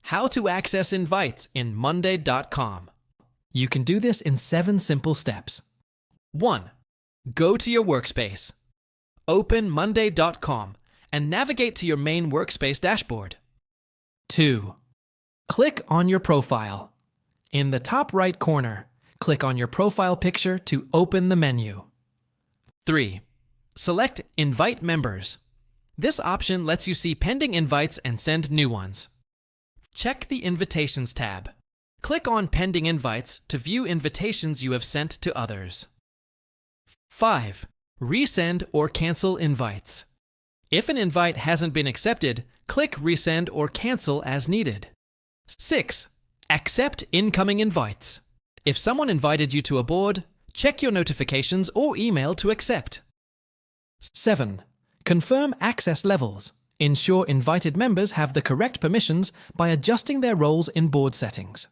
How to access invites in monday.com. You can do this in 7 simple steps. 1. Go to your workspace. Open monday.com and navigate to your main workspace dashboard. 2. Click on your profile. In the top right corner, click on your profile picture to open the menu. 3. Select Invite Members. This option lets you see pending invites and send new ones. Check the Invitations tab. Click on Pending Invites to view invitations you have sent to others. 5. Resend or cancel invites. If an invite hasn't been accepted, click Resend or Cancel as needed. 6. Accept incoming invites. If someone invited you to a board, check your notifications or email to accept. 7. Confirm access levels. Ensure invited members have the correct permissions by adjusting their roles in board settings.